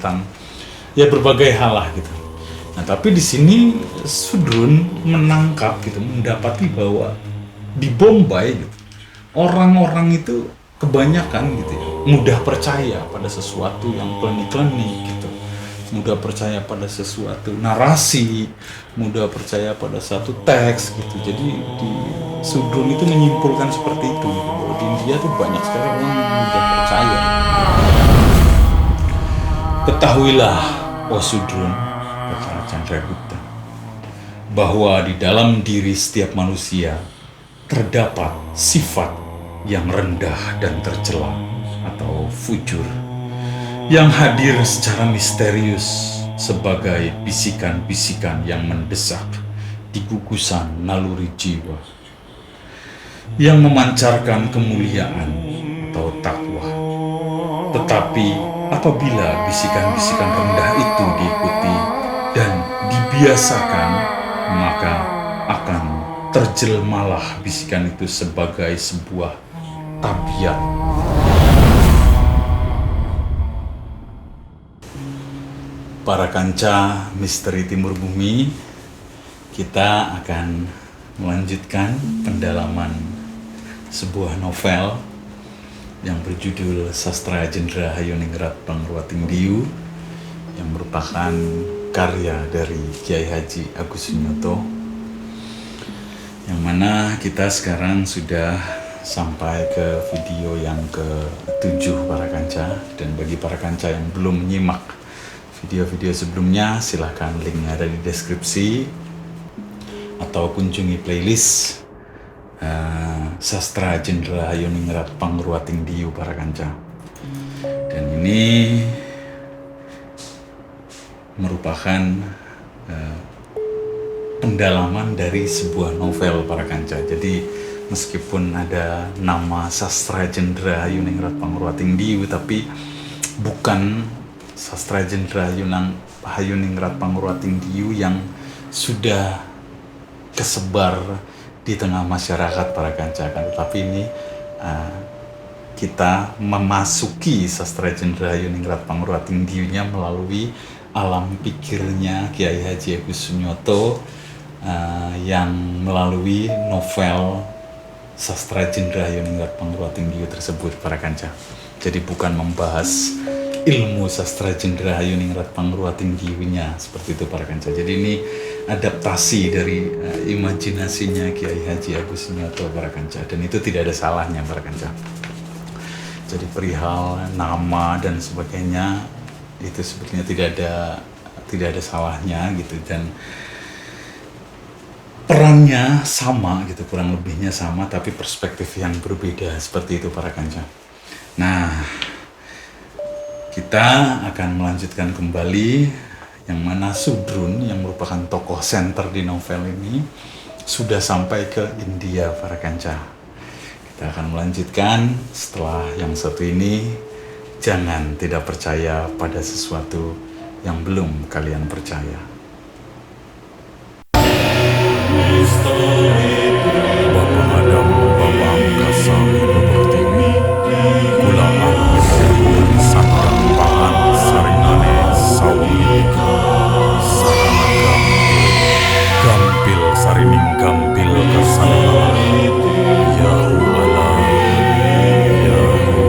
tentang ya berbagai hal lah gitu. Nah tapi di sini Sudrun menangkap gitu, mendapati bahwa di Bombay gitu, orang-orang itu kebanyakan gitu ya, mudah percaya pada sesuatu yang klinik-klinik gitu, mudah percaya pada sesuatu narasi, mudah percaya pada satu teks gitu. Jadi di Sudrun itu menyimpulkan seperti itu gitu, bahwa di India tuh banyak sekali orang yang mudah percaya. Ketahuilah, oh Sudrun, kata Chandragupta, bahwa di dalam diri setiap manusia terdapat sifat yang rendah dan tercela atau fujur, yang hadir secara misterius sebagai bisikan-bisikan yang mendesak di gugusan naluri jiwa, yang memancarkan kemuliaan atau takwa. Tetapi apabila bisikan-bisikan rendah itu diikuti dan dibiasakan, maka akan terjelmalah bisikan itu sebagai sebuah tabiat. Para kanca misteri Timur Bumi, kita akan melanjutkan pendalaman sebuah novel yang berjudul Sastra Jendra Hayoningrat Pangruating Diyu, yang merupakan karya dari Kiai Haji Agus Sunyoto, yang mana kita sekarang sudah sampai ke video yang ke-7 para kanca. Dan bagi para kanca yang belum menyimak video-video sebelumnya, silahkan linknya ada di deskripsi atau kunjungi playlist Sastra Jendra Hayoningrat Pangruating Diyu para kanca. Dan ini merupakan pendalaman dari sebuah novel para kanca. Jadi meskipun ada nama Sastra Jendra Hayoningrat Pangruating Diyu, tapi bukan Sastra Jendra Hayoningrat Pangruating Diyu yang sudah kesebar di tengah masyarakat para kanca kan. Tetapi ini kita memasuki Sastra Jendra Hayoningrat Pangruating Diyu-nya melalui alam pikirnya Kiai Haji Agus Sunyoto, yang melalui novel Sastra Jendra Hayoningrat Pangruating Diyu tersebut para kanca. Jadi bukan membahas ilmu Sastra Jendra Hayoningrat Pangruating Diyu-nya seperti itu para kanca. Jadi ini adaptasi dari imajinasinya Kiai Haji Agus Sunyoto para kanca, dan itu tidak ada salahnya para kanca. Jadi perihal nama dan sebagainya itu sebetulnya tidak ada salahnya gitu, dan perannya sama gitu, kurang lebihnya sama, tapi perspektif yang berbeda seperti itu para kanca. Nah, kita akan melanjutkan kembali yang mana Sudrun yang merupakan tokoh senter di novel ini sudah sampai ke India para kanca. Kita akan melanjutkan setelah yang satu ini. Jangan tidak percaya pada sesuatu yang belum kalian percaya. Bapak Adam, Bapak Angkasa, Bapak Pertiwi, Kula Angkir, Sakang Pahan, Sarinane, Sawi, Saranaga, Gampil, Sarining Gampil, Kasanala, Yahu Allah, Yahu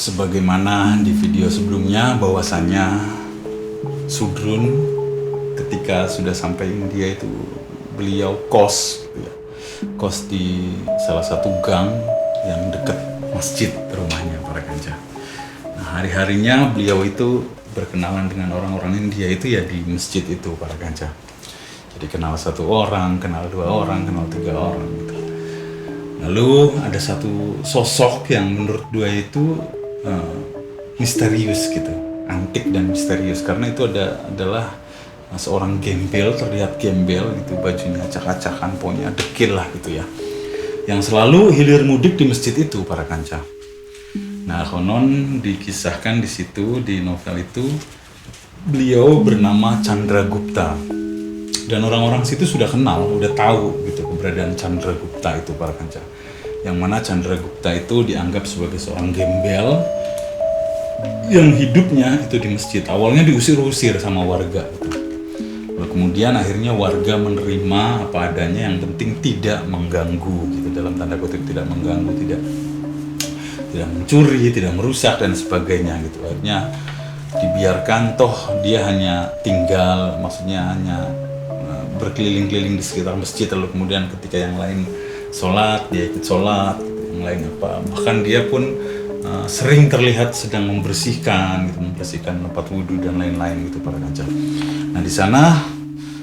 Sebagaimana di video sebelumnya, bahwasannya Sudrun ketika sudah sampai India itu beliau kos gitu ya. Kos di salah satu gang yang dekat masjid rumahnya para kanca. Nah, hari-harinya beliau itu berkenalan dengan orang-orang India itu ya di masjid itu para kanca. Jadi kenal satu orang, kenal dua orang, kenal tiga orang gitu. Lalu ada satu sosok yang menurut dua itu misterius gitu, antik dan misterius, karena itu adalah seorang gembel, terlihat gembel gitu, bajunya acak-acakan, pokoknya dekil lah gitu ya, yang selalu hilir mudik di masjid itu para kanca. Nah, konon dikisahkan di situ di novel itu beliau bernama Chandragupta. Dan orang-orang situ sudah kenal, udah tahu gitu keberadaan Chandragupta itu para kanca. Yang mana Chandragupta itu dianggap sebagai seorang gembel yang hidupnya itu di masjid. Awalnya diusir-usir sama warga gitu. Lalu kemudian akhirnya warga menerima apa adanya, yang penting tidak mengganggu gitu, dalam tanda kutip tidak mengganggu, tidak mencuri, tidak merusak dan sebagainya gitu. Akhirnya dibiarkan, toh dia hanya tinggal, maksudnya hanya berkeliling-keliling di sekitar masjid. Lalu kemudian ketika yang lain sholat, dia ikut sholat gitu. Yang lain apa, bahkan dia pun sering terlihat sedang membersihkan tempat wudhu dan lain-lain gitu para kanca. Nah di sana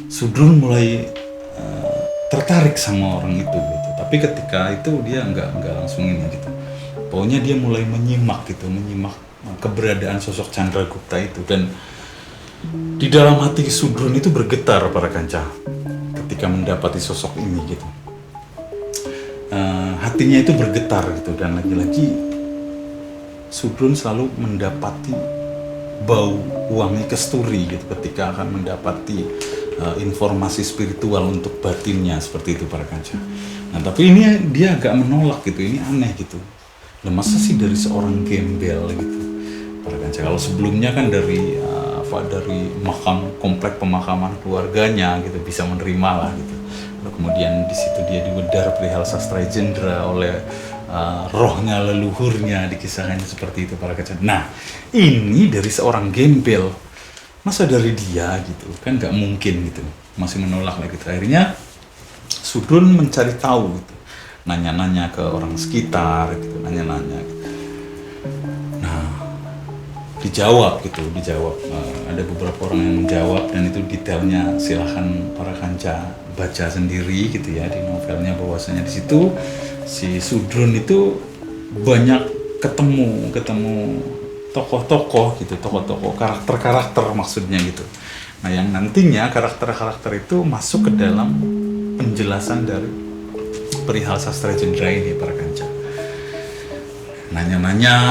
Sudrun mulai tertarik sama orang itu gitu. Tapi ketika itu dia nggak langsung ini gitu. Pokoknya dia mulai menyimak keberadaan sosok Chandragupta itu, dan di dalam hati Sudrun itu bergetar para kanca ketika mendapati sosok ini gitu. Hatinya itu bergetar gitu, dan lagi-lagi Sudrun selalu mendapati bau wangi kesturi gitu ketika akan mendapati informasi spiritual untuk batinnya, seperti itu para kanca. Nah tapi ini dia agak menolak gitu, ini aneh gitu. Nah, masa sih dari seorang gembel gitu para kanca. Kalau sebelumnya kan dari komplek pemakaman keluarganya gitu bisa menerima lah gitu. Lalu kemudian di situ dia diwedar perihal sastra Jendra oleh rohnya leluhurnya, dikisahkannya seperti itu para kanca. Nah ini dari seorang gembel, masa dari dia gitu kan nggak mungkin gitu, masih menolak lah gitu. Akhirnya Sudrun mencari tahu gitu, nanya-nanya ke orang sekitar gitu, nanya-nanya gitu. Nah dijawab ada beberapa orang yang menjawab, dan itu detailnya silahkan para kanca baca sendiri gitu ya di novelnya, bahwasanya di situ si Sudrun itu banyak ketemu tokoh-tokoh gitu, tokoh-tokoh karakter maksudnya gitu. Nah yang nantinya karakter itu masuk ke dalam penjelasan dari perihal sastra Jendra ini para kanca. Nanya-nanya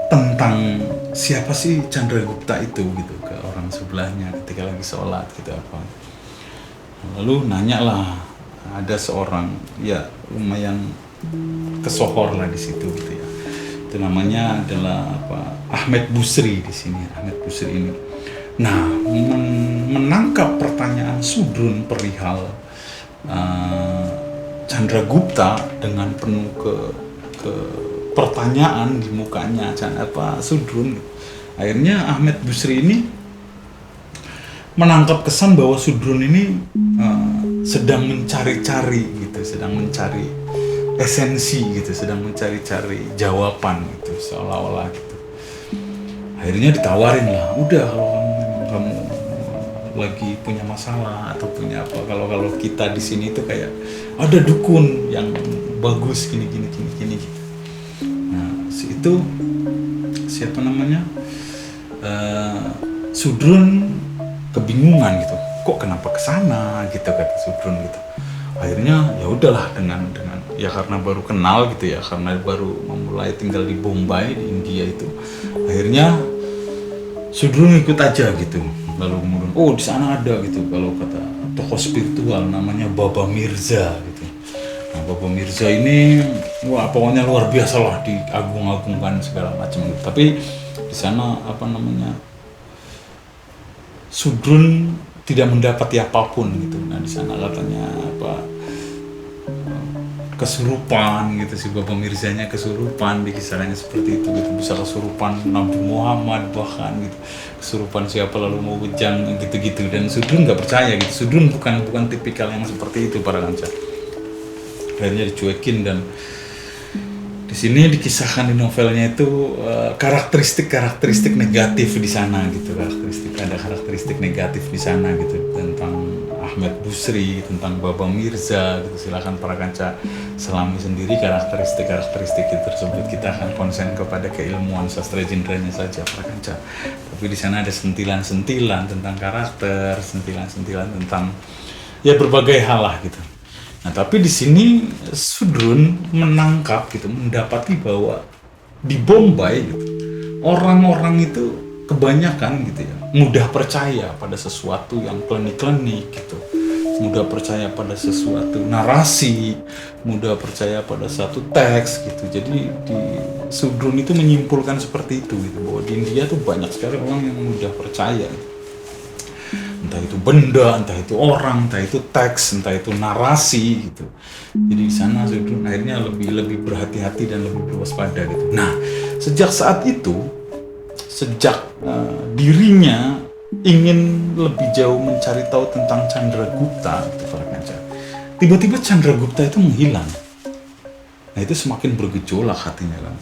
tentang siapa sih Chandragupta itu gitu ke orang sebelahnya ketika lagi sholat gitu apa. Lalu nanya lah, ada seorang ya lumayan kesohor lah di situ gitu ya. Itu namanya adalah Ahmed Busri di sini, Ahmed Busri ini. Nah, menangkap pertanyaan Sudrun perihal Chandragupta dengan penuh ke pertanyaan di mukanya Sudrun. Akhirnya Ahmed Busri ini menangkap kesan bahwa Sudrun ini sedang mencari-cari gitu, sedang mencari esensi gitu, sedang mencari-cari jawaban gitu, seolah-olah gitu. Akhirnya ditawarin lah, udah kalau kamu lagi punya masalah atau punya apa, kalau kita di sini tuh kayak ada dukun yang bagus gini gitu. Nah itu siapa namanya Sudrun kebingungan gitu, kok kenapa kesana gitu kata Sudrun gitu. Akhirnya ya udahlah dengan ya karena baru kenal gitu ya, karena baru memulai tinggal di Bombay di India itu, akhirnya Sudrun ikut aja gitu. Lalu kemudian di sana ada gitu, kalau kata tokoh spiritual namanya Baba Mirza gitu. Nah Baba Mirza ini pokoknya luar biasa lah, diagung-agungkan segala macam gitu. Tapi di sana Sudrun tidak mendapati apapun gitu. Nah di sana katanya kesurupan gitu, si Baba Mirzanya kesurupan, dikisahkannya seperti itu gitu, bisa kesurupan Nabi Muhammad bahkan gitu, kesurupan siapa lalu mau bejang gitu. Dan Sudrun nggak percaya gitu, Sudrun bukan tipikal yang seperti itu para kanca. Akhirnya dicuekin, dan di sini dikisahkan di novelnya itu karakteristik negatif di sana gitu, ada karakteristik negatif di sana gitu tentang Ahmed Busri, tentang Baba Mirza gitu. Silakan para kanca selami sendiri karakteristik tersebut. Kita akan konsen kepada keilmuan sastra Jendranya saja para kanca. Tapi di sana ada sentilan tentang karakter, sentilan tentang ya berbagai hal lah gitu. Nah, tapi di sini Sudrun menangkap gitu, mendapati bahwa di Bombay gitu, orang-orang itu kebanyakan gitu ya, mudah percaya pada sesuatu yang klinik-klinik gitu. Mudah percaya pada sesuatu narasi, mudah percaya pada satu teks gitu. Jadi di Sudrun itu menyimpulkan seperti itu gitu, bahwa di India tuh banyak sekali orang yang mudah percaya gitu. Entah itu benda, entah itu orang, entah itu teks, entah itu narasi gitu. Jadi di sana Sudrun akhirnya lebih berhati-hati dan lebih berwaspada gitu. Nah, sejak saat itu, sejak dirinya ingin lebih jauh mencari tahu tentang Chandragupta gitu, para kanca, tiba-tiba Chandragupta itu menghilang. Nah, itu semakin bergejolak hatinya kan,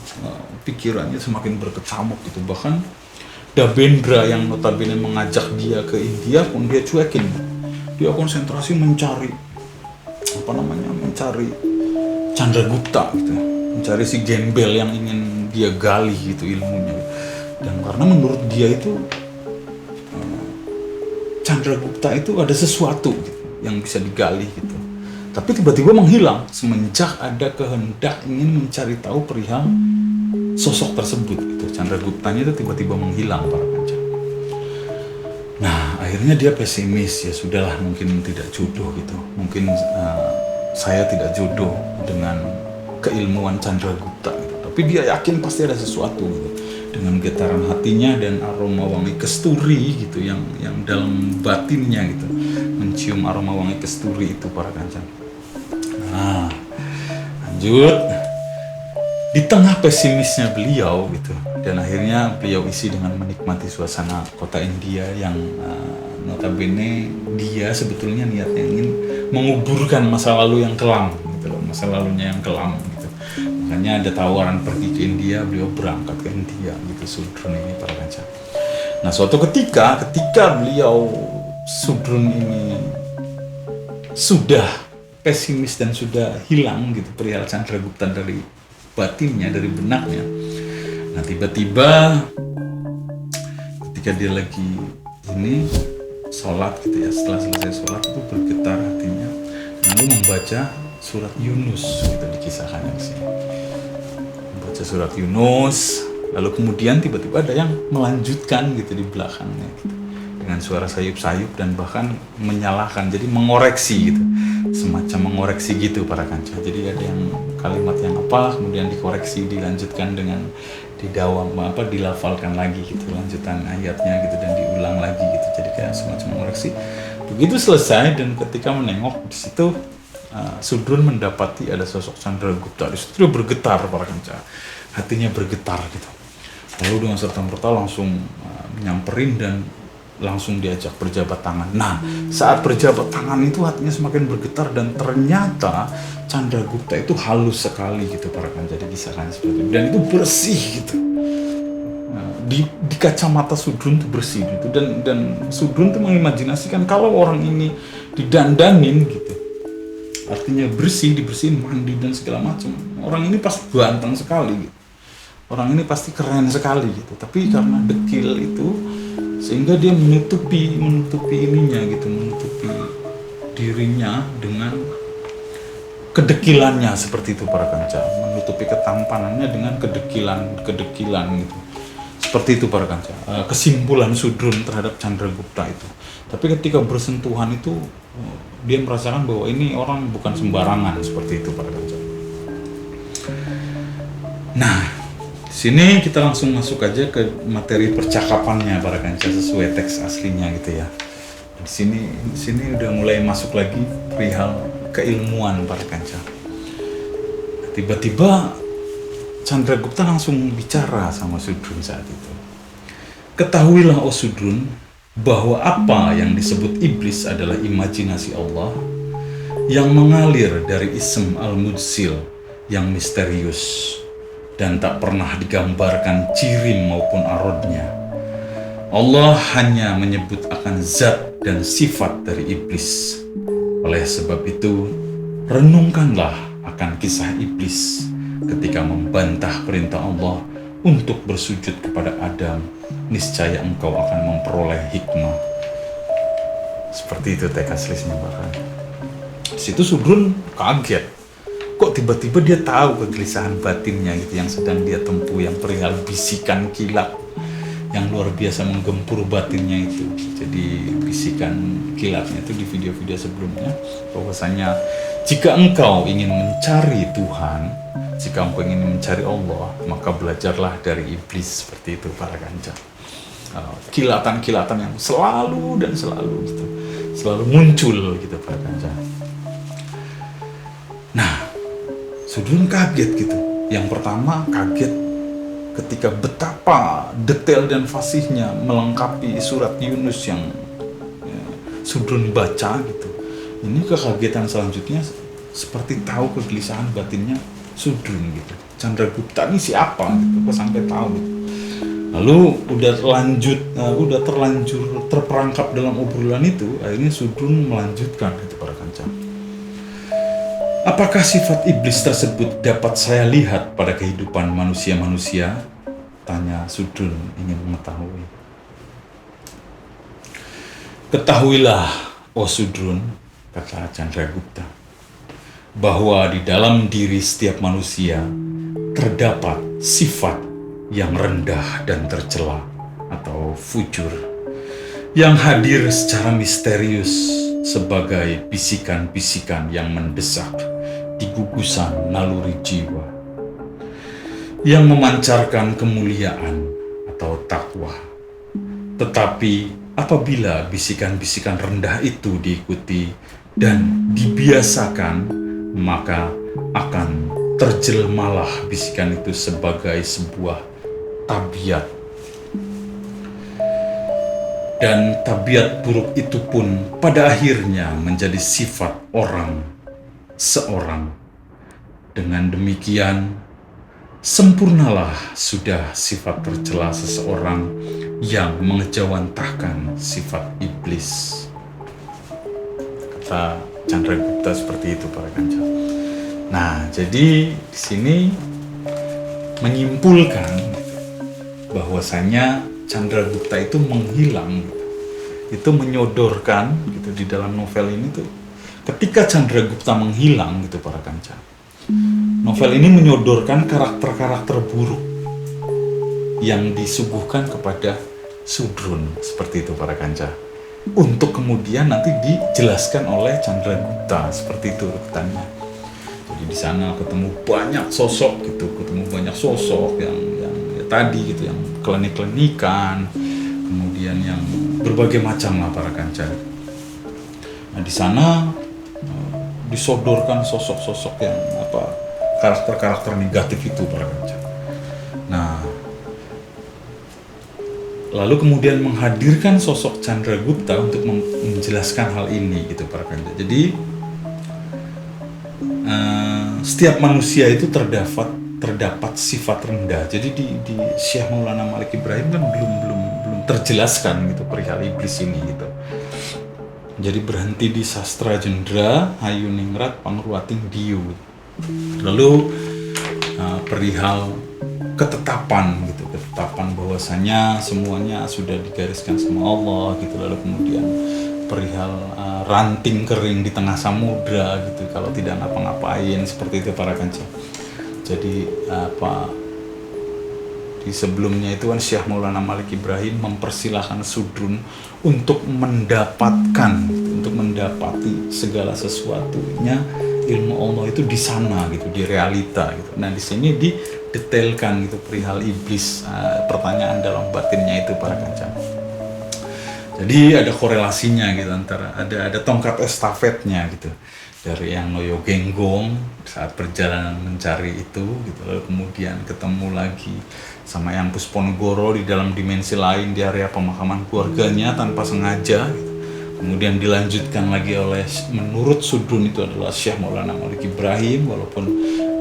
pikirannya semakin berkecamuk gitu. Bahkan Dabendra yang notabene mengajak dia ke India pun dia cuekin. Dia konsentrasi mencari mencari Chandragupta gitu, mencari si gembel yang ingin dia gali gitu ilmunya. Dan karena menurut dia itu Chandragupta itu ada sesuatu gitu, yang bisa digali gitu. Tapi tiba-tiba menghilang semenjak ada kehendak ingin mencari tahu perihal sosok tersebut gitu. Chandraguptanya itu tiba-tiba menghilang, para kanca. Nah, akhirnya dia pesimis, ya sudahlah, mungkin tidak jodoh gitu. Mungkin saya tidak jodoh dengan keilmuan Chandragupta gitu. Tapi dia yakin pasti ada sesuatu gitu. Dengan getaran hatinya dan aroma wangi kesturi gitu yang dalam batinnya gitu, mencium aroma wangi kesturi itu, para kanca. Nah, lanjut. Di tengah pesimisnya beliau gitu, dan akhirnya beliau isi dengan menikmati suasana kota India yang notabene dia sebetulnya niatnya ingin menguburkan masa lalu yang kelam gitu loh, masa lalunya yang kelam gitu. Makanya ada tawaran pergi ke India, beliau berangkat ke India gitu, Sudrun ini, para kanca. Nah, suatu ketika beliau Sudrun ini sudah pesimis dan sudah hilang gitu perihal Chandragupta dari batinnya, dari benaknya. Nah, tiba-tiba ketika dia lagi ini sholat gitu ya, setelah selesai sholat itu bergetar hatinya, lalu membaca surat Yunus gitu, dikisahkan di sini. Membaca surat Yunus, lalu kemudian tiba-tiba ada yang melanjutkan gitu di belakangnya gitu, dengan suara sayup-sayup dan bahkan menyalahkan, jadi mengoreksi gitu, semacam mengoreksi gitu, para kanca. Jadi ada yang kalimat yang apa, kemudian dikoreksi, dilanjutkan dengan dilafalkan lagi gitu, lanjutan ayatnya gitu, dan diulang lagi gitu. Jadi kayak semacam mengoreksi. Begitu selesai, dan ketika menengok di situ, Sudrun mendapati ada sosok Chandragupta. Di situ dia bergetar, para kanca, hatinya bergetar gitu. Lalu dengan serta-merta langsung nyamperin dan langsung diajak berjabat tangan. Nah, saat berjabat tangan itu hatinya semakin bergetar, dan ternyata Chandragupta itu halus sekali gitu, para kanca, dikisahkan seperti itu. Dan itu bersih gitu. Di kacamata Sudrun itu bersih gitu, dan Sudrun itu mengimajinasikan kalau orang ini didandanin gitu, artinya bersih, dibersihin, mandi dan segala macam, orang ini pasti ganteng sekali gitu. Orang ini pasti keren sekali gitu. Tapi karena dekil itu, sehingga dia menutupi ininya gitu, menutupi dirinya dengan kedekilannya seperti itu, para kanca, menutupi ketampanannya dengan kedekilan gitu. Seperti itu, para kanca, kesimpulan Sudrun terhadap Chandragupta itu. Tapi ketika bersentuhan itu, dia merasakan bahwa ini orang bukan sembarangan, seperti itu, para kanca. Nah, sini kita langsung masuk aja ke materi percakapannya, para kanca, sesuai teks aslinya gitu ya. Di sini udah mulai masuk lagi perihal keilmuan, para kanca. Tiba-tiba Chandragupta langsung bicara sama Sudrun saat itu. Ketahuilah, oh Sudrun, bahwa apa yang disebut iblis adalah imajinasi Allah yang mengalir dari ism al-mudsil yang misterius dan tak pernah digambarkan cirim maupun arodnya. Allah hanya menyebut akan zat dan sifat dari iblis. Oleh sebab itu, renungkanlah akan kisah iblis ketika membantah perintah Allah untuk bersujud kepada Adam. Niscaya engkau akan memperoleh hikmah. Seperti itu teks aslinya, bahkan. Di situ Sudrun kaget. Kok tiba-tiba dia tahu kegelisahan batinnya gitu yang sedang dia tempuh, yang perihal bisikan kilat yang luar biasa menggempur batinnya itu. Jadi bisikan kilatnya itu di video-video sebelumnya bahwasanya jika engkau ingin mencari Tuhan, jika engkau ingin mencari Allah, maka belajarlah dari iblis. Seperti itu para kanca. Kilatan-kilatan yang selalu dan selalu gitu, selalu muncul gitu para kanca. Nah, Sudrun kaget gitu. Yang pertama kaget ketika betapa detail dan fasihnya melengkapi surat Yunus yang Sudrun baca gitu. Ini kekagetan selanjutnya seperti tahu kegelisahan batinnya Sudrun gitu. Chandragupta ini siapa gitu, kok sampai tahu gitu. Lalu udah terlanjur terperangkap dalam obrolan itu, akhirnya Sudrun melanjutkan gitu para kanca. Apakah sifat iblis tersebut dapat saya lihat pada kehidupan manusia-manusia? Tanya Sudrun ingin mengetahui. Ketahuilah, oh Sudrun, kata Chandragupta, bahwa di dalam diri setiap manusia terdapat sifat yang rendah dan tercela atau fujur, yang hadir secara misterius sebagai bisikan-bisikan yang mendesak di gugusan naluri jiwa, yang memancarkan kemuliaan atau takwa. Tetapi apabila bisikan-bisikan rendah itu diikuti dan dibiasakan, maka akan terjelmalah bisikan itu sebagai sebuah tabiat. Dan tabiat buruk itu pun pada akhirnya menjadi sifat seorang. Dengan demikian, sempurnalah sudah sifat tercela seseorang yang mengejawantahkan sifat iblis. Kata Chandragupta seperti itu para kanca. Nah, jadi di sini menyimpulkan bahwasanya Chandragupta itu menghilang gitu. Itu menyodorkan gitu di dalam novel ini tuh. Ketika Chandragupta menghilang gitu para kanca. Novel ini menyodorkan karakter-karakter buruk yang disuguhkan kepada Sudrun seperti itu para kanca. Untuk kemudian nanti dijelaskan oleh Chandragupta seperti itu urutannya. Jadi di sana ketemu banyak sosok gitu, yang tadi gitu, yang klinik-klinikan, kemudian yang berbagai macam lah para kanca. Nah di sana disodorkan sosok-sosok yang karakter-karakter negatif itu para kanca. Nah lalu kemudian menghadirkan sosok Chandragupta untuk menjelaskan hal ini gitu para kanca. Jadi setiap manusia itu terdapat sifat rendah. Jadi di Syekh Maulana Malik Ibrahim kan belum terjelaskan gitu perihal iblis ini gitu. Jadi berhenti di Sastra Jendra Hayuningrat Pangruating Diu. Lalu perihal ketetapan bahwasanya semuanya sudah digariskan sama Allah gitu. Lalu kemudian perihal ranting kering di tengah samudra gitu, kalau tidak ngapa-ngapain seperti itu para kanca. Jadi di sebelumnya itu kan Syekh Maulana Malik Ibrahim mempersilahkan Sudrun untuk mendapati segala sesuatunya ilmu Allah itu di sana gitu, di realita gitu. Nah di sini didetailkan gitu perihal iblis, pertanyaan dalam batinnya itu para kanca. Jadi ada korelasinya gitu antara ada tongkat estafetnya gitu. Dari yang Noyo Genggong saat perjalanan mencari itu gitu, lalu kemudian ketemu lagi sama yang Pusponegoro di dalam dimensi lain di area pemakaman keluarganya tanpa sengaja gitu. Kemudian dilanjutkan lagi oleh, menurut Sudrun itu adalah Syekh Maulana Malik Ibrahim, walaupun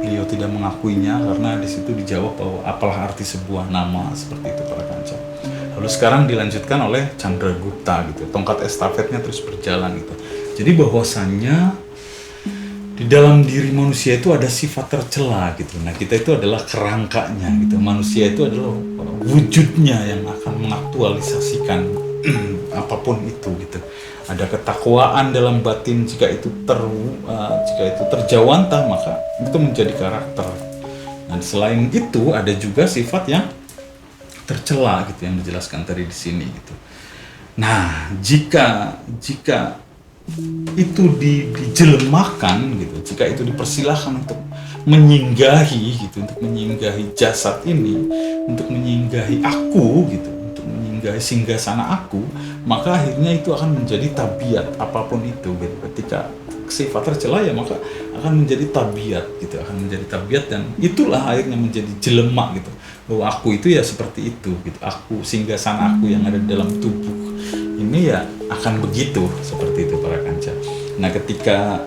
beliau tidak mengakuinya karena di situ dijawab bahwa apalah arti sebuah nama, seperti itu para kanca. Lalu sekarang dilanjutkan oleh Chandragupta gitu, tongkat estafetnya terus berjalan gitu. Jadi bahwasannya di dalam diri manusia itu ada sifat tercela gitu. Nah kita itu adalah kerangkanya gitu. Manusia itu adalah wujudnya yang akan mengaktualisasikan apapun itu gitu. Ada ketakwaan dalam batin, jika itu terjawantah maka itu menjadi karakter. Nah, selain itu ada juga sifat yang tercela gitu yang dijelaskan tadi di sini gitu. Nah, jika itu dijelemakan gitu, jika itu dipersilahkan untuk menyinggahi gitu, untuk menyinggahi jasad ini, untuk menyinggahi aku gitu, untuk menyinggahi singgasana aku, maka akhirnya itu akan menjadi tabiat apapun itu gitu. Ketika sifat tercela ya maka akan menjadi tabiat gitu, akan menjadi tabiat, dan itulah akhirnya menjadi jelema gitu, bahwa aku itu ya seperti itu gitu, aku singgasana aku yang ada di dalam tubuh ini ya akan begitu, seperti itu para kanca. Nah, ketika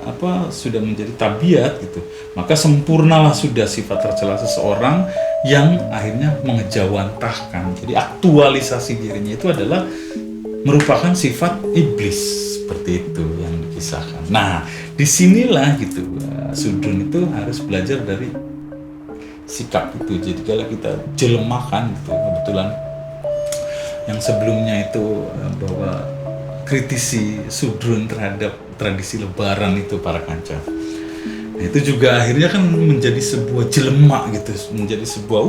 sudah menjadi tabiat gitu, maka sempurnalah sudah sifat tercela seseorang yang akhirnya mengejawantahkan. Jadi aktualisasi dirinya itu adalah merupakan sifat iblis, seperti itu yang dikisahkan. Nah, disinilah gitu Sudrun itu harus belajar dari sikap itu. Jadi kalau kita jelemakan gitu, kebetulan yang sebelumnya itu bahwa kritisi Sudrun terhadap tradisi Lebaran itu para kanca. Nah, itu juga akhirnya kan menjadi sebuah jelema gitu, menjadi sebuah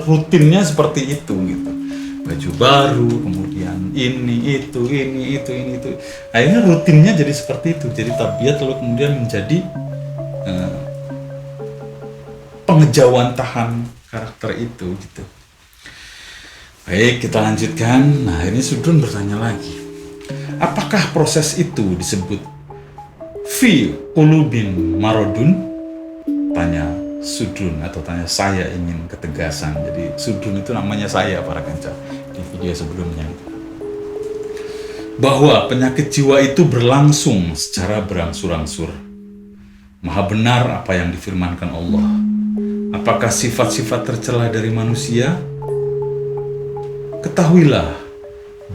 rutinnya seperti itu gitu. Baju baru, kemudian ini itu. Akhirnya rutinnya jadi seperti itu, jadi tabiat, lalu kemudian menjadi pengejawantahan karakter itu gitu. Baik, kita lanjutkan. Nah, ini Sudrun bertanya lagi. Apakah proses itu disebut fi qulubin marodun? Tanya Sudrun, atau tanya saya, ingin ketegasan. Jadi Sudrun itu namanya saya para kanca di video sebelumnya. Bahwa penyakit jiwa itu berlangsung secara berangsur-angsur. Maha benar apa yang difirmankan Allah. Apakah sifat-sifat tercela dari manusia? Ketahuilah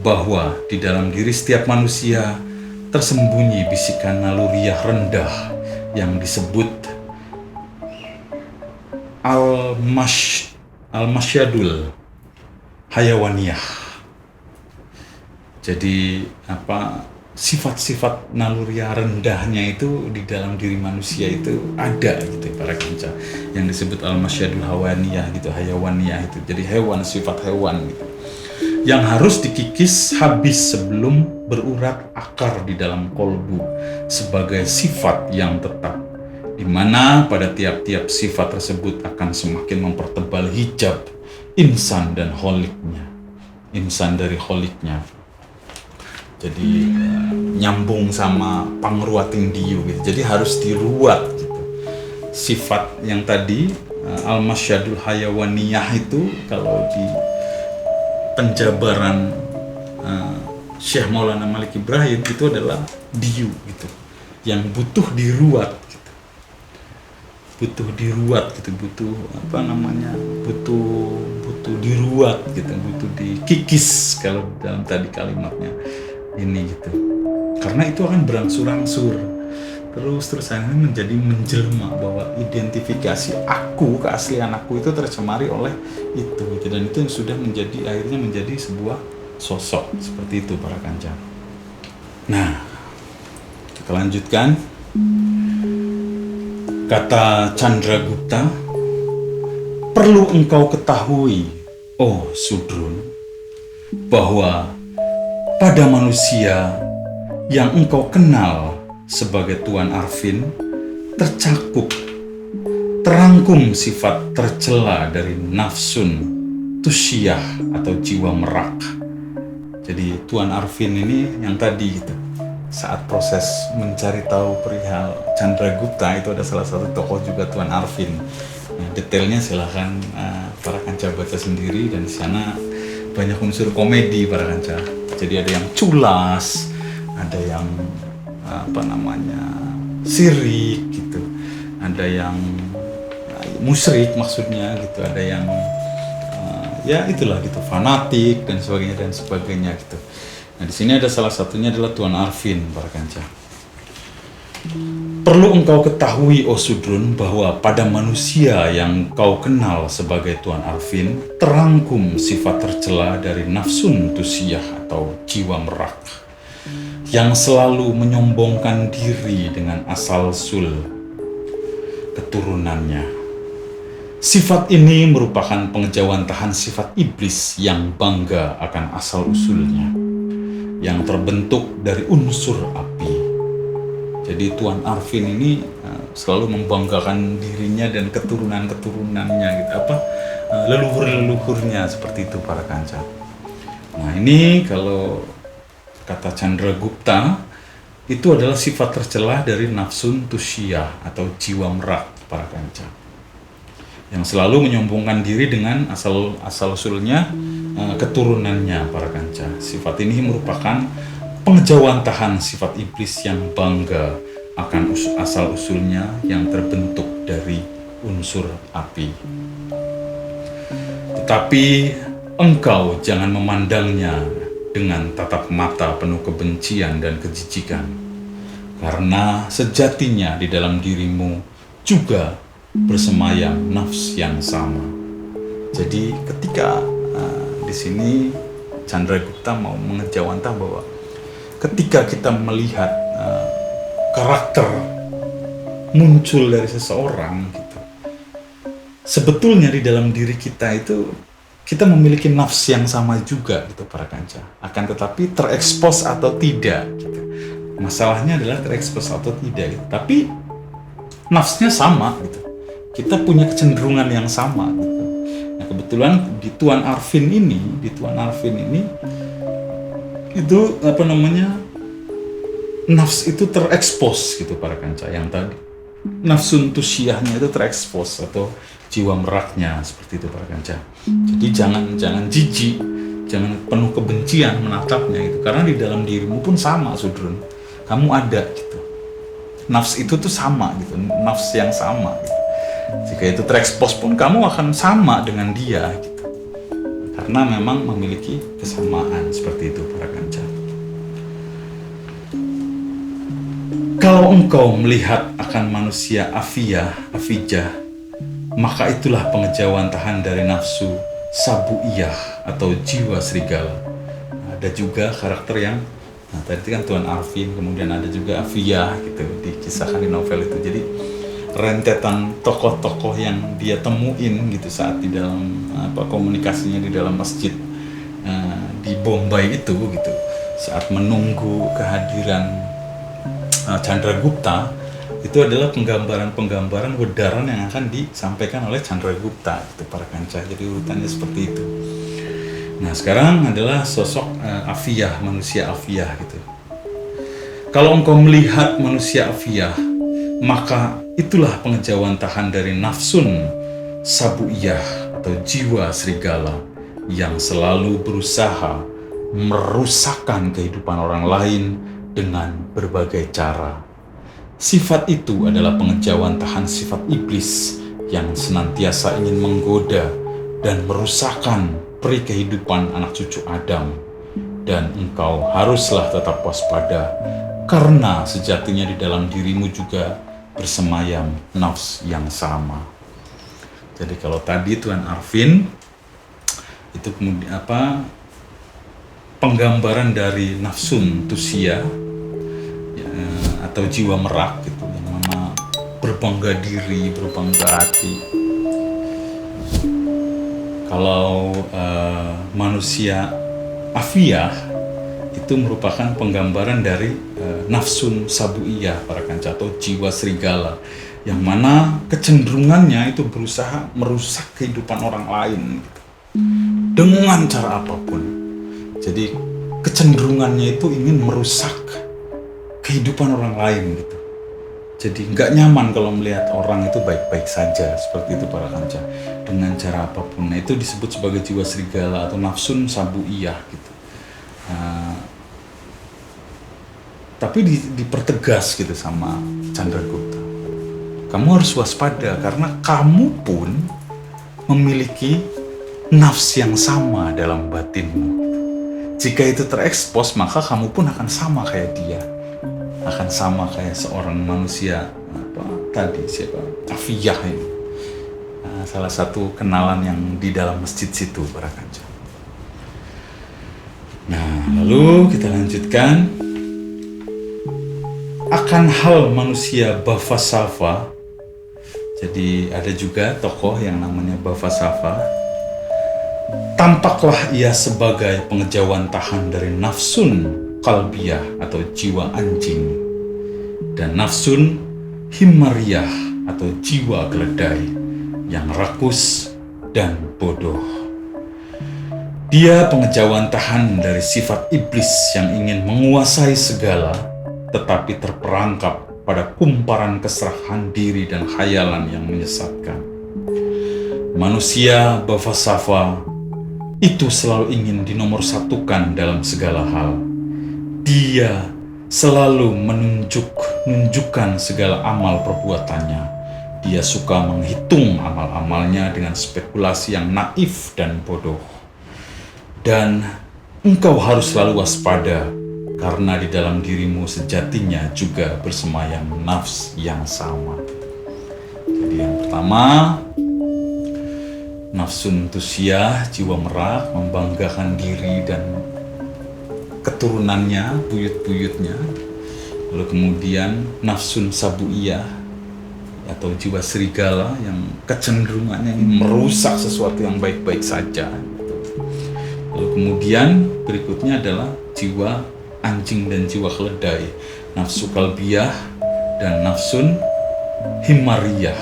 bahwa di dalam diri setiap manusia tersembunyi bisikan naluriah rendah yang disebut al-masyadul hayawaniyah. Jadi sifat-sifat naluriah rendahnya itu di dalam diri manusia itu ada gitu para kanca, yang disebut al-masyadul hayawaniyah gitu, hayawaniyah itu. Jadi hewan, sifat hewan gitu, yang harus dikikis habis sebelum berurat akar di dalam kolbu sebagai sifat yang tetap, di mana pada tiap-tiap sifat tersebut akan semakin mempertebal hijab insan dan holiknya, insan dari holiknya. Jadi nyambung sama pangruating diu gitu. Jadi harus diruat gitu. Sifat yang tadi al-masyadul hayawaniyah itu kalau di penjabaran Syekh Maulana Malik Ibrahim itu adalah diu gitu, yang butuh diruat gitu. Butuh diruat gitu, butuh diruat gitu, butuh dikikis kalau dalam tadi kalimatnya ini gitu. Karena itu akan berangsur-angsur terus akhirnya menjadi menjelma, bahwa identifikasi aku, keaslian aku itu tercemari oleh itu gitu. Dan itu yang sudah akhirnya menjadi sebuah sosok seperti itu para kanca. Nah, kita lanjutkan. Kata Chandragupta, perlu engkau ketahui, oh Sudrun, bahwa pada manusia yang engkau kenal sebagai Tuan Arfin tercakup, terangkum sifat tercela dari nafsun tusyiyah atau jiwa merak. Jadi Tuan Arfin ini yang tadi gitu, saat proses mencari tahu perihal Chandragupta itu ada salah satu tokoh juga Tuan Arfin. Nah, detailnya silahkan para kanca baca sendiri, dan di sana banyak unsur komedi para kanca. Jadi ada yang culas, ada yang sirik gitu, ada yang musyrik maksudnya gitu, ada yang ya itulah gitu, fanatik dan sebagainya gitu. Nah, di sini ada salah satunya adalah Tuan Arfin para kanca. Perlu engkau ketahui, oh Sudrun, bahwa pada manusia yang kau kenal sebagai Tuan Arfin, terangkum sifat tercela dari nafsun tusiyah atau jiwa merak, yang selalu menyombongkan diri dengan asal-usul keturunannya. Sifat ini merupakan pengejawantahan sifat iblis yang bangga akan asal-usulnya, yang terbentuk dari unsur api. Jadi Tuan Arfin ini selalu membanggakan dirinya dan keturunan-keturunannya gitu, leluhur-leluhurnya seperti itu para kanca. Nah, ini kalau kata Chandragupta itu adalah sifat tercela dari nafsun tusyiyah atau jiwa merak para kanca, yang selalu menyombongkan diri dengan asal-usulnya, keturunannya para kanca. Sifat ini merupakan pengejawantahan sifat iblis yang bangga akan asal-usulnya yang terbentuk dari unsur api. Tetapi engkau jangan memandangnya dengan tatap mata penuh kebencian dan kejijikan, karena sejatinya di dalam dirimu juga bersemayam nafs yang sama. Jadi ketika di sini Chandragupta mau mengejawantah bahwa ketika kita melihat karakter muncul dari seseorang gitu, sebetulnya di dalam diri kita itu kita memiliki nafs yang sama juga gitu para kanca. Akan tetapi terekspos atau tidak gitu. Masalahnya adalah terekspos atau tidak gitu. Tapi nafsnya sama gitu. Kita punya kecenderungan yang sama gitu. Nah, kebetulan di Tuan Arfin ini itu nafs itu terekspos gitu para kanca. Yang tadi nafsun tusyiyahnya itu terekspos atau jiwa meraknya seperti itu para kanca. Jadi jangan jijik, jangan penuh kebencian menatapnya gitu, karena di dalam dirimu pun sama Sudrun, kamu ada gitu. Nafs itu tuh sama gitu, nafs yang sama gitu. Jika itu terekspos pun kamu akan sama dengan dia gitu. Karena memang memiliki kesamaan seperti itu para kanca. Kalau engkau melihat akan manusia afijah, maka itulah pengejawantahan dari nafsu sabuiyah atau jiwa serigala. Ada juga karakter yang, tadi kan Tuan Arfin, kemudian ada juga afiyah gitu, dikisahkan di novel itu. Jadi rentetan tokoh-tokoh yang dia temuin gitu saat di dalam komunikasinya di dalam masjid di Bombay itu gitu, saat menunggu kehadiran Chandragupta, itu adalah penggambaran wedaran yang akan disampaikan oleh Chandragupta itu para kanca. Jadi urutannya seperti itu. Nah, sekarang adalah sosok afiyah, manusia afiyah gitu. Kalau engkau melihat manusia afiyah, maka itulah pengejawantahan dari nafsun sabuiyah atau jiwa serigala yang selalu berusaha merusakkan kehidupan orang lain dengan berbagai cara. Sifat itu adalah pengejawantahan sifat iblis yang senantiasa ingin menggoda dan merusakkan peri kehidupan anak cucu Adam. Dan engkau haruslah tetap waspada, karena sejatinya di dalam dirimu juga bersemayam nafs yang sama. Jadi kalau tadi Tuan Arfin itu kemudian penggambaran dari nafsun tusyiyah atau jiwa merak gitu, yang mana berbangga diri, berbangga hati. Kalau manusia afiyah itu merupakan penggambaran dari nafsun sabuiyah para kanca atau jiwa serigala, yang mana kecenderungannya itu berusaha merusak kehidupan orang lain gitu, dengan cara apapun. Jadi kecenderungannya itu ingin merusak kehidupan orang lain gitu. Jadi nggak nyaman kalau melihat orang itu baik-baik saja seperti itu para kanca, dengan cara apapun. Nah, itu disebut sebagai jiwa serigala atau nafsun sabuiyah gitu. Tapi dipertegas gitu sama Chandragupta. Kamu harus waspada karena kamu pun memiliki nafs yang sama dalam batinmu. Jika itu terekspos, maka kamu pun akan sama kayak dia. Akan sama kayak seorang manusia Afiyah ini. Salah satu kenalan yang di dalam masjid situ para kanca. Nah, lalu kita lanjutkan. Akan hal manusia Bhafasafa. Jadi ada juga tokoh yang namanya Bhafasafa. Tampaklah ia sebagai pengejauhan tahan dari nafsun kalbiyah atau jiwa anjing dan nafsun himmariyah atau jiwa keledai yang rakus dan bodoh. Dia pengejauhan tahan dari sifat iblis yang ingin menguasai segala, tetapi terperangkap pada kumparan keserahan diri dan khayalan yang menyesatkan. Manusia Bhafasafa itu selalu ingin dinomorsatukan dalam segala hal. Dia selalu menunjukkan segala amal perbuatannya. Dia suka menghitung amal-amalnya dengan spekulasi yang naif dan bodoh. Dan engkau harus selalu waspada, karena di dalam dirimu sejatinya juga bersemayam nafs yang sama. Jadi yang pertama, nafsun tusyah, jiwa merak, membanggakan diri dan keturunannya, buyut-buyutnya. Lalu kemudian nafsun sabuiyah atau jiwa serigala yang kecenderungannya ingin merusak sesuatu yang baik-baik saja. Lalu kemudian berikutnya adalah jiwa anjing dan jiwa keledai, nafsu kalbiyah dan nafsun himmariyah.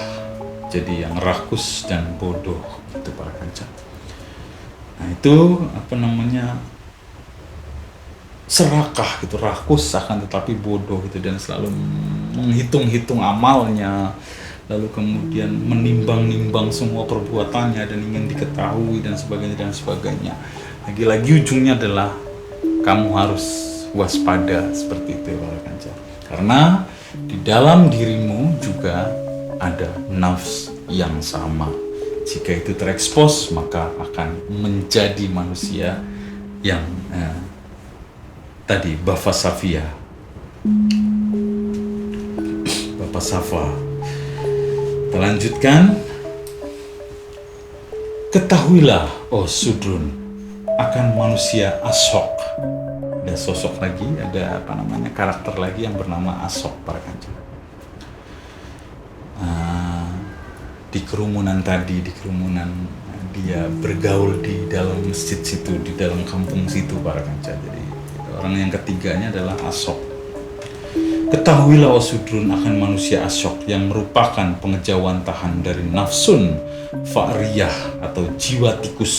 Jadi yang rakus dan bodoh itu para kanca. Nah itu serakah gitu, rakus akan tetapi bodoh gitu, dan selalu menghitung-hitung amalnya, lalu kemudian menimbang-nimbang semua perbuatannya dan ingin diketahui dan sebagainya. Lagi-lagi ujungnya adalah kamu harus waspada seperti itu para kanca. Karena di dalam dirimu juga ada nafs yang sama. Jika itu terekspos, maka akan menjadi manusia yang tadi Bhafasafa. Kita lanjutkan. Ketahuilah, oh Sudrun, akan manusia Ashok. Ada sosok lagi, ada karakter lagi yang bernama Ashok para kanca. Di kerumunan dia bergaul di dalam masjid situ, di dalam kampung situ para kanca. Jadi orang yang ketiganya adalah Ashok. Ketahuilah o Sudrun akan manusia Ashok yang merupakan pengejauhan tahan dari nafsun fa'riyah atau jiwa tikus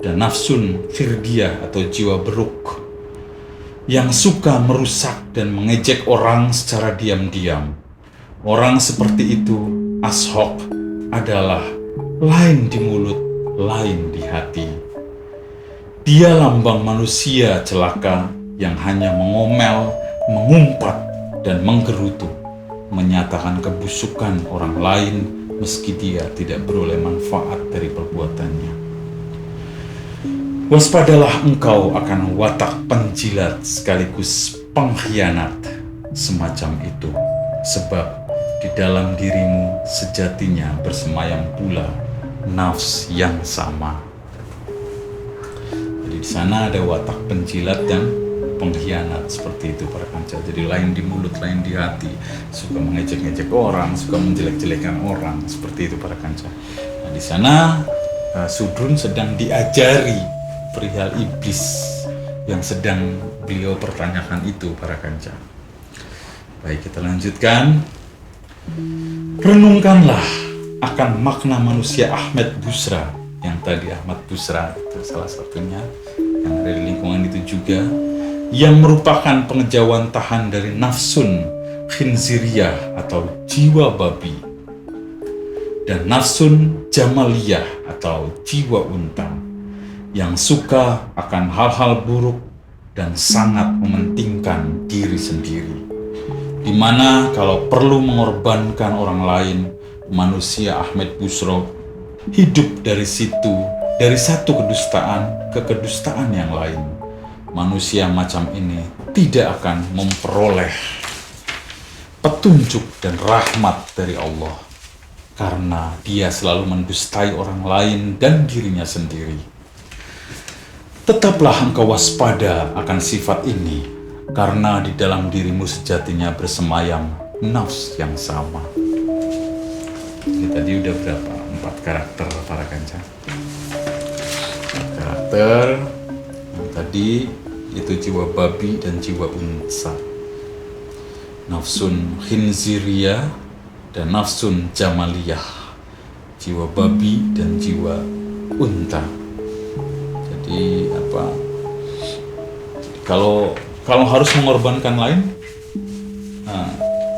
dan nafsun firdiyah atau jiwa beruk yang suka merusak dan mengejek orang secara diam-diam. Orang seperti itu, Ashok, adalah lain di mulut, lain di hati. Dia lambang manusia celaka yang hanya mengomel, mengumpat, dan menggerutu, menyatakan kebusukan orang lain meski dia tidak beroleh manfaat dari perbuatannya. Waspadalah engkau akan watak penjilat sekaligus pengkhianat semacam itu, sebab di dalam dirimu sejatinya bersemayam pula nafs yang sama. Jadi di sana ada watak penjilat dan pengkhianat seperti itu para kanca. Jadi lain di mulut, lain di hati, suka mengejek-ngejek orang, suka menjelek-jelekan orang, seperti itu para kanca. Nah di sana Sudrun sedang diajari perihal iblis yang sedang beliau pertanyakan itu para kanca. Baik, kita lanjutkan. Renungkanlah akan makna manusia Ahmad Busra, yang tadi Ahmad Busra itu salah satunya yang ada di lingkungan itu juga, yang merupakan pengejauhan tahan dari nafsun khinziriyah atau jiwa babi dan nafsun jamaliyah atau jiwa unta yang suka akan hal-hal buruk dan sangat mementingkan diri sendiri, di mana kalau perlu mengorbankan orang lain, manusia Ahmad Busra hidup dari satu kedustaan ke kedustaan yang lain. Manusia macam ini tidak akan memperoleh petunjuk dan rahmat dari Allah, karena dia selalu mendustai orang lain dan dirinya sendiri. Tetaplah engkau waspada akan sifat ini, karena di dalam dirimu sejatinya bersemayam nafs yang sama. Ini tadi udah berapa? 4 karakter para kanca. 4 karakter. Yang tadi itu jiwa babi dan jiwa unsa. Nafsun khinziriyah dan nafsun jamaliyah. Jiwa babi dan jiwa unta. Jadi kalau harus mengorbankan lain,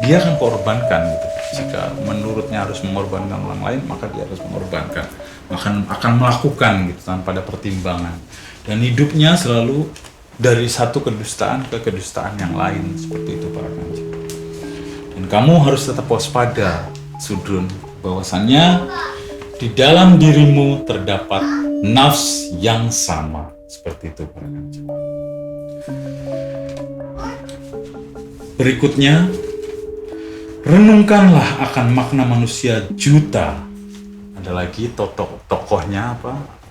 dia akan korbankan gitu. Jika menurutnya harus mengorbankan orang lain, maka dia harus mengorbankan, akan melakukan gitu tanpa ada pertimbangan. Dan hidupnya selalu dari satu kedustaan ke kedustaan yang lain, seperti itu para kanca. Dan kamu harus tetap waspada, Sudrun, bahwasannya di dalam dirimu terdapat nafs yang sama, seperti itu para kanca. Berikutnya, renungkanlah akan makna manusia juta. Ada lagi tokohnya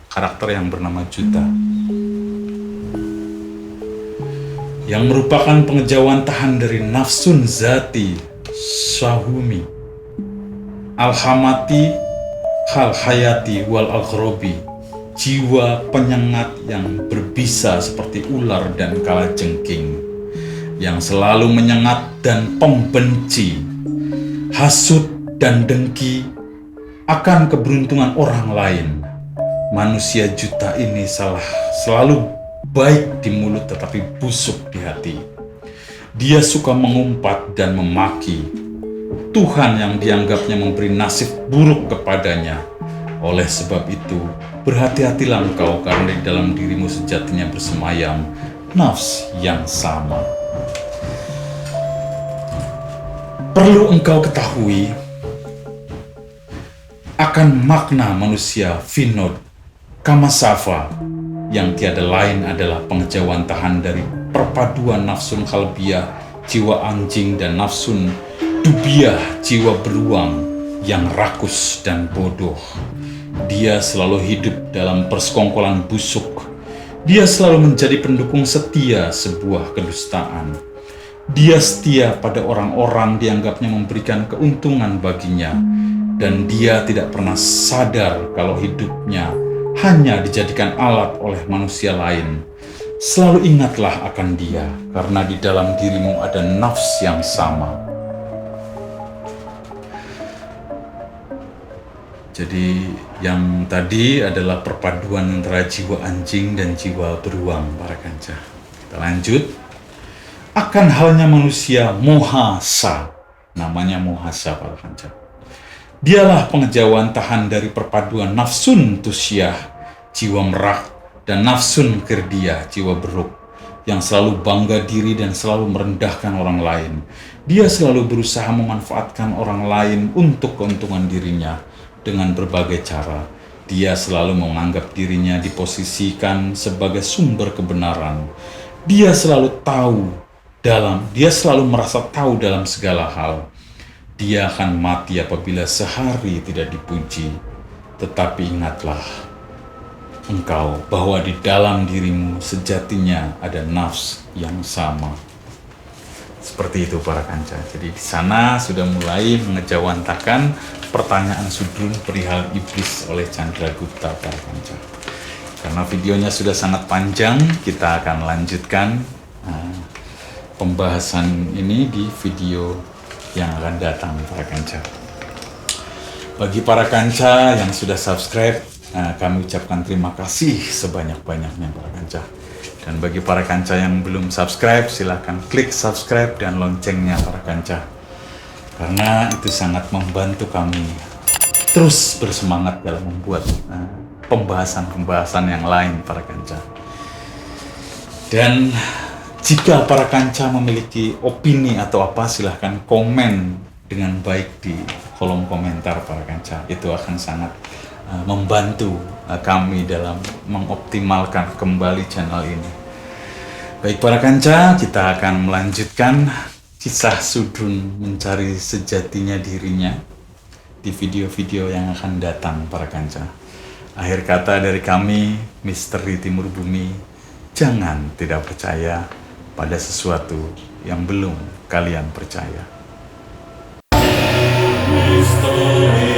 karakter yang bernama Juta, yang merupakan pengejawantahan dari nafsun zati syahumi alhamati hal hayati wal aghrobi, jiwa penyengat yang berbisa seperti ular dan kalajengking, yang selalu menyengat dan pembenci, hasut dan dengki akan keberuntungan orang lain. Manusia juta ini selalu baik di mulut tetapi busuk di hati. Dia suka mengumpat dan memaki Tuhan yang dianggapnya memberi nasib buruk kepadanya. Oleh sebab itu, berhati-hatilah engkau, karena di dalam dirimu sejatinya bersemayam nafs yang sama. Perlu engkau ketahui akan makna manusia Vinod Kamasafa, yang tiada lain adalah pengejawantahan dari perpaduan nafsun khalbiyah jiwa anjing dan nafsun dubiyah jiwa beruang yang rakus dan bodoh. Dia selalu hidup dalam persekongkolan busuk. Dia selalu menjadi pendukung setia sebuah kedustaan. Dia setia pada orang-orang dianggapnya memberikan keuntungan baginya, dan dia tidak pernah sadar kalau hidupnya hanya dijadikan alat oleh manusia lain. Selalu ingatlah akan dia, karena di dalam dirimu ada nafs yang sama. Jadi yang tadi adalah perpaduan antara jiwa anjing dan jiwa beruang, para kanca. Kita lanjut. Akan halnya manusia Mohasa, namanya Mohasa para kanca. Dialah pengejawantahan dari perpaduan nafsun tusyah, jiwa merak, dan nafsun kirdiyah, jiwa beruk, yang selalu bangga diri dan selalu merendahkan orang lain. Dia selalu berusaha memanfaatkan orang lain untuk keuntungan dirinya dengan berbagai cara. Dia selalu menganggap dirinya diposisikan sebagai sumber kebenaran. Dia selalu merasa tahu dalam segala hal. Dia akan mati apabila sehari tidak dipuji. Tetapi ingatlah engkau bahwa di dalam dirimu sejatinya ada nafs yang sama. Seperti itu para kanca. Jadi di sana sudah mulai mengejawantakan pertanyaan Sudrun perihal iblis oleh Chandragupta para kanca. Karena videonya sudah sangat panjang, kita akan lanjutkan pembahasan ini di video yang akan datang para kanca. Bagi para kanca yang sudah subscribe, kami ucapkan terima kasih sebanyak-banyaknya para kanca. Dan bagi para kanca yang belum subscribe, silahkan klik subscribe dan loncengnya para kanca. Karena itu sangat membantu kami terus bersemangat dalam membuat pembahasan-pembahasan yang lain para kanca. Dan jika para kanca memiliki opini atau apa, silahkan komen dengan baik di kolom komentar para kanca. Itu akan sangat membantu kami dalam mengoptimalkan kembali channel ini. Baik para kanca, kita akan melanjutkan kisah Sudrun mencari sejatinya dirinya di video-video yang akan datang para kanca. Akhir kata dari kami, Misteri Timur Bumi, jangan tidak percaya pada sesuatu yang belum kalian percaya. Misteri